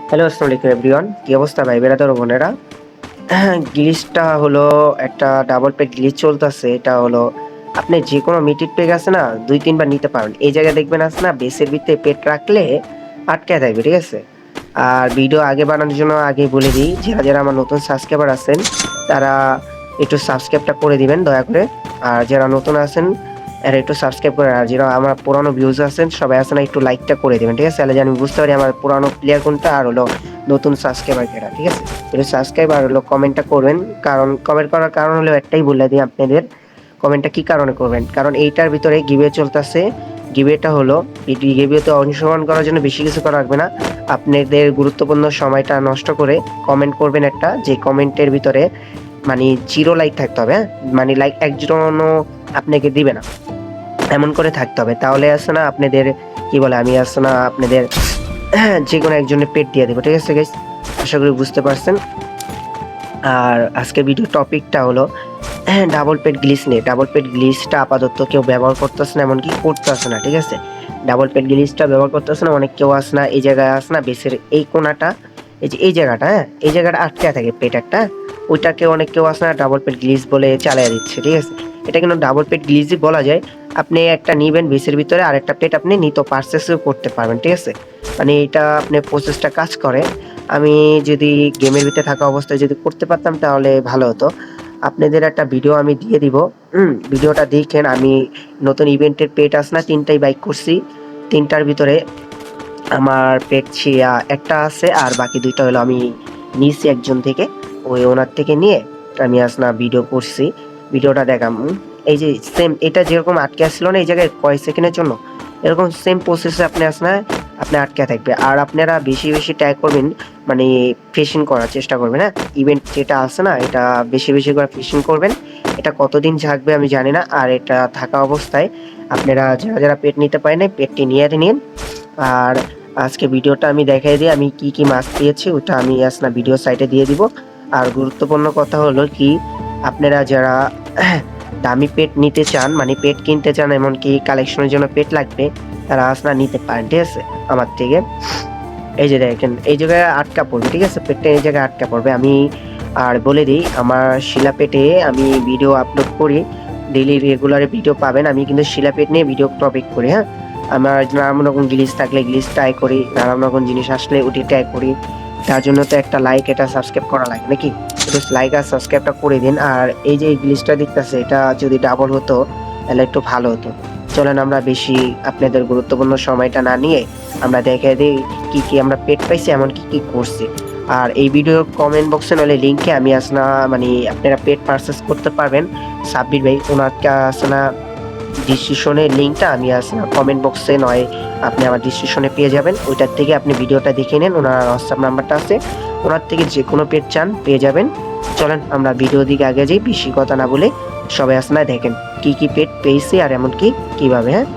Hello, আসসালামু আলাইকুম everyone. কি অবস্থা ভাই বেরাদার ও বোনেরা? গ্লিচটা হলো একটা ডাবল পেগ গ্লিচ চলতেছে। এটা হলো আপনি যে কোনো মিটির পেগ আছে না ২-৩ বার নিতে পারেন। এই জায়গায় দেখবেন আছে না বেসের ভিতরে পেট রাখলে আটকায় থাকবে, ঠিক আছে? আর ভিডিও আগে বানানোর জন্য আগেই বলে দিই, যারা আমার নতুন সাবস্ক্রাইবার আছেন তারা একটু সাবস্ক্রাইবটা করে দিবেন দয়া করে। আর যারা নতুন আছেন এরা একটু সাবস্ক্রাইব করে, আর যারা আমার পুরানো ভিউজ আছেন সবাই আছে না একটু লাইকটা করে দিবেন, ঠিক আছে? তাহলে যেন আমি বুঝতে পারি আমার পুরানো প্লেয়ার কোনটা আর হলো নতুন সাবস্ক্রাইবার কেটা, ঠিক আছে? একটু সাবস্ক্রাইব আর হলো কমেন্টটা করবেন। কারণ কমেন্ট করার কারণ হলো একটাই বলে দিই আপনাদের, কমেন্টটা কি কারণে করবেন। কারণ এইটার ভিতরে গিভওয়ে চলতেছে। গিভওয়েটা হলো এই গিভওয়েতে অংশগ্রহণ করার জন্য বেশি কিছু করা লাগবে না। আপনাদের গুরুত্বপূর্ণ সময়টা নষ্ট করে কমেন্ট করবেন একটা, যে কমেন্টের ভিতরে মানে 0 লাইক থাকতে হবে, হ্যাঁ? মানে লাইক একজনও আপনাকে দিবে না, এমন করে থাকতে হবে। তাহলে আছে না আপনাদের কি বলে, আমি আছে না আপনাদের যে কোনো একজনের পেট দিয়ে দেবো, ঠিক আছে গাইস? আশা করি বুঝতে পারছেন। আর আজকে ভিডিও টপিকটা হলো ডাবল পেট গ্লিচ নিয়ে। ডাবল পেট গ্লিচটা আপাতত কেউ ব্যবহার করতেছে না, এমনকি করতেছে না, ঠিক আছে? ডাবল পেট গ্লিচটা ব্যবহার করতেছে না, অনেক কেউ আসে না এই জায়গায়, আসে না বেসের এই কোনাটা, এই যে এই জায়গাটা, হ্যাঁ এই জায়গাটা আটকে থাকে পেট একটা, ওইটাকে অনেক কেউ আসে না ডাবল পেট গ্লিচ বলে চালিয়ে দিচ্ছে, ঠিক আছে? এটা কিন্তু ডাবল পেট গ্লিচই বলা যায়। আপনি একটা নিবেন বেসের ভিতরে, আর একটা পেট আপনি নিতে পারচেসও করতে পারবেন, ঠিক আছে? মানে এটা আপনি প্রসেসটা কাজ করে। আমি যদি গেমের ভিতরে থাকা অবস্থায় যদি করতে পারতাম তাহলে ভালো হতো। আপনাদের একটা ভিডিও আমি দিয়ে দিব, ভিডিওটা দেখেন। আমি নতুন ইভেন্টের পেট আছে না 3টাই বাইক করছি। 3টার ভিতরে আমার পেট একটা আছে, আর বাকি 2টা হলো আমি নিয়েছি একজন থেকে, ওই ওনার থেকে নিয়ে আমি আসনা ভিডিও করছি। ভিডিওটা দেখাম। এই যে সেম এটা যেরকম আটকে আসছিল না এই জায়গায় কয়েক সেকেন্ডের জন্য, এরকম সেম প্রসেসে আপনি আসনা আপনি আটকে থাকবে। আর আপনারা বেশি বেশি ট্যাগ করবেন, মানে ফিশিং করার চেষ্টা করবেন, হ্যাঁ? ইভেন্ট যেটা আছে না এটা বেশি বেশি করে ফিশিং করবেন। এটা কতদিন থাকবে আমি জানি না। আর এটা থাকা অবস্থায় আপনারা যারা যারা পেট নিতে পারেন পেটটি নিয়ে নিন। আর আজকে ভিডিওটা আমি দেখাই দিই আমি কি কি মাছ পেয়েছি, ওটা আমি আসনা ভিডিও সাইটে দিয়ে দিব। আর গুরুত্বপূর্ণ কথা হলো কি, আপনারা যারা দামি পেট নিতে চান, মানে পেট কিনতে চান, এমনকি কালেকশনের জন্য পেট লাগবে, তারা আসনা নিতে পারেন, ঠিক আছে? আমার থেকে এই যে দেখেন এই জায়গায় আটকা পড়বে, ঠিক আছে? পেটটা এই জায়গায় আটকা পড়বে। আমি আর বলে দিই আমার শিলা পেটে আমি ভিডিও আপলোড করি, ডেইলি রেগুলারে ভিডিও পাবেন। আমি কিন্তু শিলা পেট নিয়ে ভিডিও টপিক করি, হ্যাঁ? আমার নানান রকম গ্লিচ থাকলে গ্লিচ ট্রাই করি, নানান রকম জিনিস আসলে ওটি ট্রাই করি। তার জন্য তো একটা লাইক এটা সাবস্ক্রাইব করা লাগে নাকি? একটু লাইক আর সাবস্ক্রাইবটা করে দিন। আর এই যে এই গ্লিচটা দেখতেছে এটা যদি ডাবল হতো তাহলে একটু ভালো হতো। চলেন আমরা বেশি আপনাদের গুরুত্বপূর্ণ সময়টা না নিয়ে আমরা দেখে দিই কি কি আমরা পেট পাইছি, এমন কি কি করছি। আর এই ভিডিওর কমেন্ট বক্সে নলে লিঙ্কে আমি আসনা মানে আপনারা পেট পারচেস করতে পারবেন। সাব্বির ভাই ওনার আসনা ডিসক্রিপশনের লিঙ্কটা আমি আসনা কমেন্ট বক্সে নয় আপনি আমার ডিসক্রিপশনে পেয়ে যাবেন। ওইটার থেকে আপনি ভিডিওটা দেখে নেন, ওনার হোয়াটসঅ্যাপ নাম্বারটা আছে, ওনার থেকে যে কোনো পেট চান পেয়ে যাবেন। চলেন আমরা ভিডিও দিকে আগে যাই, বেশি কথা না বলে সবাই আসনা দেখেন কি কি পেট পেয়েছি আর এমনকি কিভাবে, হ্যাঁ?